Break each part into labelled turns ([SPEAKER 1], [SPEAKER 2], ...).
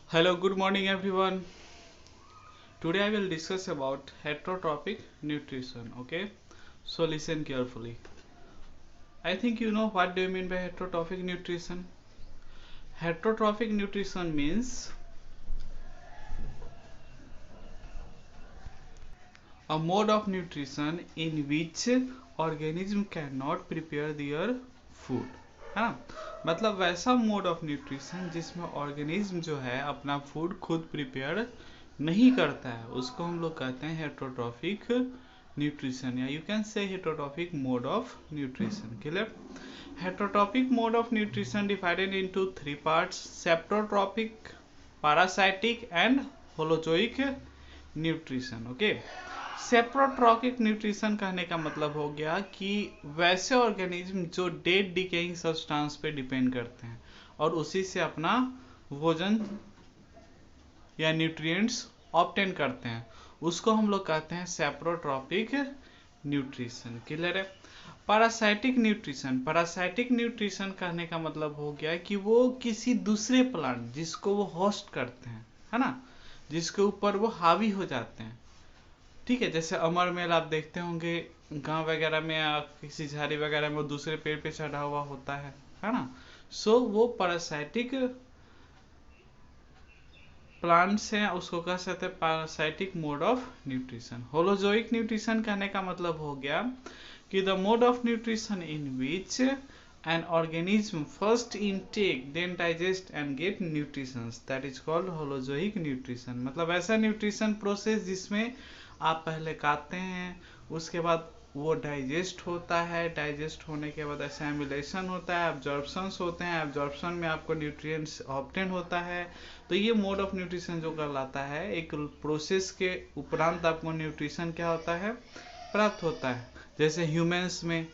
[SPEAKER 1] Hello, good morning everyone. Today I will discuss about heterotrophic nutrition. Okay, so listen carefully. I think you know what do you mean by heterotrophic nutrition. Heterotrophic nutrition means a mode of nutrition in which organism cannot prepare their food, है ना। मतलब वैसा mode of nutrition जिसमें organism जो है अपना food खुद prepare नहीं करता है, उसको हम लोग कहते हैं हेटरोट्रॉफिक न्यूट्रिशन, या you can say heterotrophic mode of nutrition. Clear. Heterotrophic mode of nutrition divided into three parts: saprotrophic, parasitic and holozoic nutrition. Okay, saprotrophic nutrition कहने का मतलब हो गया कि वैसे ऑर्गेनिज्म जो डेड डिकेइंग सब्सटेंस पे डिपेंड करते हैं और उसी से अपना भोजन या न्यूट्रिएंट्स ऑब्टेन करते हैं, उसको हम लोग कहते हैं सेप्टोट्रॉपिक न्यूट्रिशन। क्लियर है। पैरासाइटिक न्यूट्रिशन, पैरासाइटिक न्यूट्रिशन कहने का मतलब हो गया कि वो किसी दूसरे प्लांट जिसको वो होस्ट करते हैं, है ना, जिसके ऊपर वो हावी हो जाते हैं। ठीक है, जैसे अमर मेल आप देखते होंगे गांव वगैरह में या किसी झाड़ी वगैरह में वो दूसरे पेड़ पे चढ़ा हुआ होता है ना। सो वो पैरासाइटिक प्लांट्स हैं, उसको कह सकते हैं parasitic mode of nutrition. Holozoic nutrition कहने का मतलब हो गया कि the mode of nutrition in which an organism first intake then digest and get nutrition, that is called holozoic nutrition. मतलब ऐसा न्यूट्रिशन प्रोसेस जिसमें आप पहले खाते हैं, उसके बाद वो डाइजेस्ट होता है, डाइजेस्ट होने के बाद असेमिलेशन होता है, एब्जॉर्प्शंस होते हैं, एब्जॉर्प्शन में आपको न्यूट्रिएंट्स ऑब्टेन होता है। तो ये मोड ऑफ न्यूट्रिशन जो कहलाता है, एक प्रोसेस के उपरांत आपको न्यूट्रिशन क्या होता है, प्राप्त होता है। जैसे ह्यूमंस में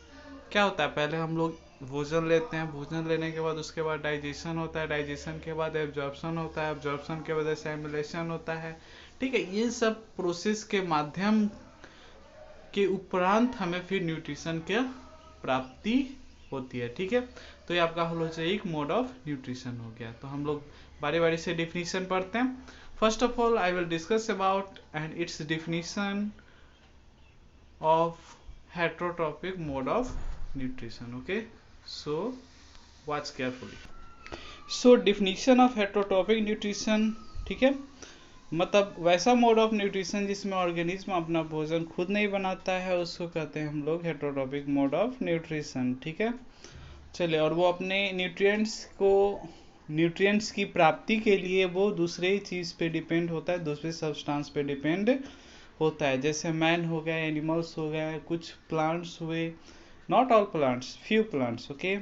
[SPEAKER 1] क्या होता है, पहले हम लोग भोजन लेते हैं, भोजन लेने के बाद उसके बाद डाइजेशन होता है, डाइजेशन के बाद एब्जॉर्प्शन होता है, एब्जॉर्प्शन के बाद असेमिलेशन होता है। ठीक है, ये सब प्रोसेस के माध्यम के उपरांत हमें फिर न्यूट्रिशन की प्राप्ति होती है। ठीक है, तो ये आपका होलोजोइक मोड ऑफ न्यूट्रिशन हो गया। तो हम लोग बारी बारी से डिफिनीशन पढ़ते हैं। First of all I will discuss about and it's definition of heterotrophic mode of nutrition. Okay, so watch carefully. So definition of heterotrophic nutrition, ठीक है, मतलब वैसा मोड ऑफ न्यूट्रिशन जिसमें ऑर्गेनिज्म अपना भोजन खुद नहीं बनाता है, उसको कहते हैं हम लोग हेटरोट्रॉपिक मोड ऑफ न्यूट्रिशन। ठीक है, चलिए, और वो अपने न्यूट्रिएंट्स की प्राप्ति के लिए वो दूसरे चीज़ पे डिपेंड होता है, दूसरे सब्सटेंस पे डिपेंड होता है। जैसे मैन हो गए, एनिमल्स हो गए, कुछ प्लांट्स हुए, not all plants, few plants. Okay,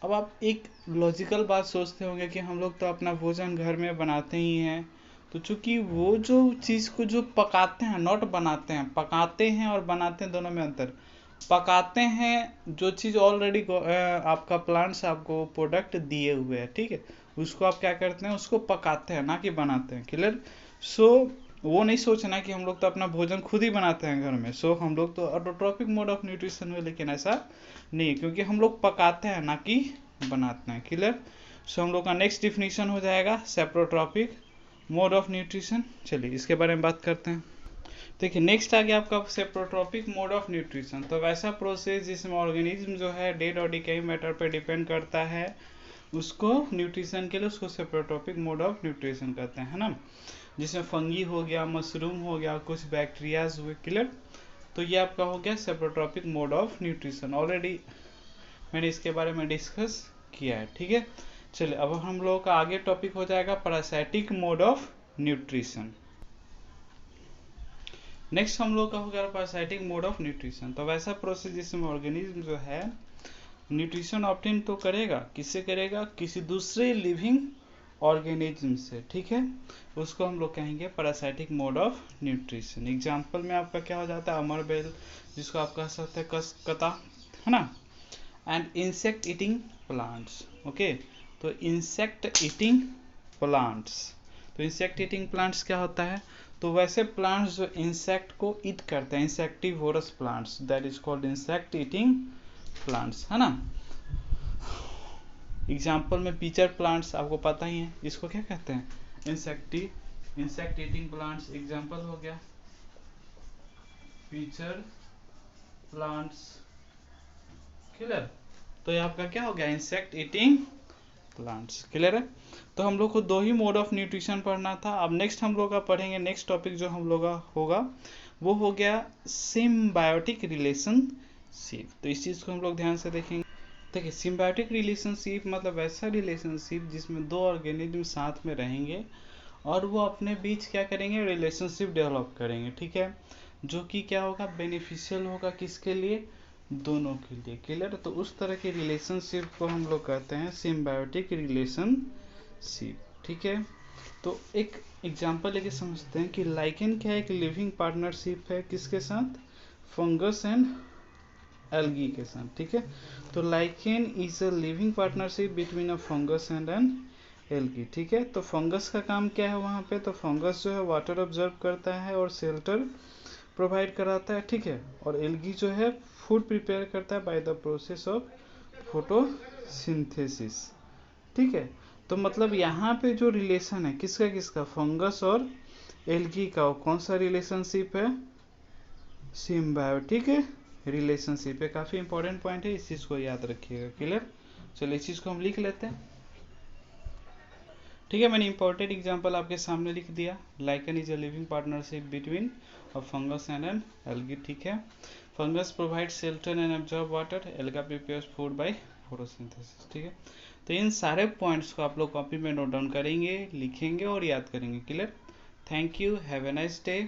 [SPEAKER 1] अब आप एक लॉजिकल बात सोचते होंगे कि हम लोग तो अपना भोजन घर में बनाते ही हैं, तो चूंकि वो जो चीज़ को जो पकाते हैं, नॉट बनाते हैं, पकाते हैं और बनाते हैं दोनों में अंतर। पकाते हैं जो चीज़ ऑलरेडी आपका प्लांट्स आपको प्रोडक्ट दिए हुए हैं, ठीक है, उसको आप क्या करते हैं, उसको पकाते हैं, ना कि बनाते हैं। क्लियर। सो वो नहीं सोचना कि हम लोग तो अपना भोजन खुद ही बनाते हैं घर में, सो हम लोग तो ऑटोट्रॉपिक मोड ऑफ न्यूट्रिशन में, लेकिन ऐसा नहीं, क्योंकि हम लोग पकाते हैं ना कि बनाते हैं। क्लियर। सो हम लोग का नेक्स्ट डिफिनीशन हो जाएगा सेप्टोट्रॉपिक मोड ऑफ न्यूट्रिशन। चलिए इसके बारे में बात करते हैं। देखिए, नेक्स्ट आ गया आपका सेप्टोट्रॉपिक मोड ऑफ न्यूट्रिशन। तो वैसा प्रोसेस जिसमें ऑर्गेनिज्म जो है डेड और डिकेइंग मैटर पे डिपेंड करता है, उसको न्यूट्रिशन के लिए उसको सेप्टोट्रॉपिक मोड ऑफ न्यूट्रिशन कहते हैं, है ना। जिसमें फंगी हो गया, मशरूम हो गया, कुछ बैक्टीरियाज हुए। क्लियर। तो ये आपका हो गया सेप्टोट्रॉपिक मोड ऑफ न्यूट्रिशन। ऑलरेडी मैंने इसके बारे में डिस्कस किया है। ठीक है, चलिए अब हम लोगों का आगे टॉपिक हो जाएगा parasitic mode of nutrition. Next हम लोग का हो गया पैरासाइटिक मोड ऑफ न्यूट्रिशन। तो वैसा प्रोसेस जिसमें ऑर्गेनिज्म जो है न्यूट्रिशन ऑब्टेन तो करेगा, किससे करेगा, किसी दूसरे लिविंग ऑर्गेनिज्म से। ठीक है, उसको हम लोग कहेंगे parasitic mode of nutrition. Example में आपका क्या हो जाता है, अमर बेल, जिसको आप कह सकते हैं कता, है ना, and insect eating plants. Okay, तो इंसेक्ट ईटिंग प्लांट्स, तो इंसेक्ट ईटिंग प्लांट्स क्या होता है, तो वैसे प्लांट्स जो इंसेक्ट को ईट करते हैं, insectivorous plants, that is called insect eating plants, है ना। एग्जाम्पल में पीचर प्लांट्स आपको पता ही है, इसको क्या कहते हैं, इंसेक्ट ईटिंग प्लांट्स एग्जांपल हो गया फीचर प्लांट्स। क्लियर? तो ये आपका क्या हो गया, इंसेक्ट ईटिंग प्लांट्स। क्लियर है? तो हम लोग को दो ही मोड ऑफ न्यूट्रिशन पढ़ना था। अब नेक्स्ट हम लोग का पढ़ेंगे, नेक्स्ट टॉपिक जो हम लोग का होगा वो हो गया सिम्बायोटिक रिलेशनशिप। तो इस चीज को हम लोग ध्यान से देखेंगे। देखिए, सिम्बायोटिक रिलेशनशिप मतलब ऐसा रिलेशनशिप जिसमें दो ऑर्गेनिज्म साथ में रहेंगे और वो अपने बीच क्या करेंगे, रिलेशनशिप डेवलप करेंगे। ठीक है? जो कि क्या होगा, बेनिफिशियल होगा किसके लिए, दोनों के लिए। क्लियर? तो उस तरह के रिलेशनशिप को हम लोग कहते हैं सिम्बायोटिक रिलेशनशिप। ठीक है? तो एक एग्जांपल लेके समझते हैं कि लाइकेन क्या है, एक लिविंग पार्टनरशिप है किसके साथ, फंगस एंड एल्गी के साथ। ठीक है? तो lichen is a living partnership between a fungus and an algae. ठीक है? तो फंगस का काम क्या है वहां पे, तो फंगस जो है वाटर ऑब्जर्व करता है और शेल्टर प्रोवाइड कराता है। ठीक है? और एल्गी जो है फूड प्रिपेयर करता है by the process of photosynthesis. ठीक है? तो मतलब यहाँ पे जो रिलेशन है किसका किसका, फंगस और एल्गी का, वो कौन सा रिलेशनशिप है, सिम्बायोटिक रिलेशनशिप है। काफी इंपॉर्टेंट पॉइंट है, इस चीज को याद रखिएगा। क्लियर? चलिए इस चीज को हम लिख लेते हैं। ठीक है, मैंने इंपॉर्टेंट एग्जांपल आपके सामने लिख दिया। Lichen is a living partnership between a fungus and an algae. ठीक है? Fungus provide shelter and absorb water, alga prepares food by photosynthesis. ठीक है? तो इन सारे पॉइंट्स को आप लोग कॉपी में नोट डाउन करेंगे, लिखेंगे और याद करेंगे। Clear? Thank you, have a nice day.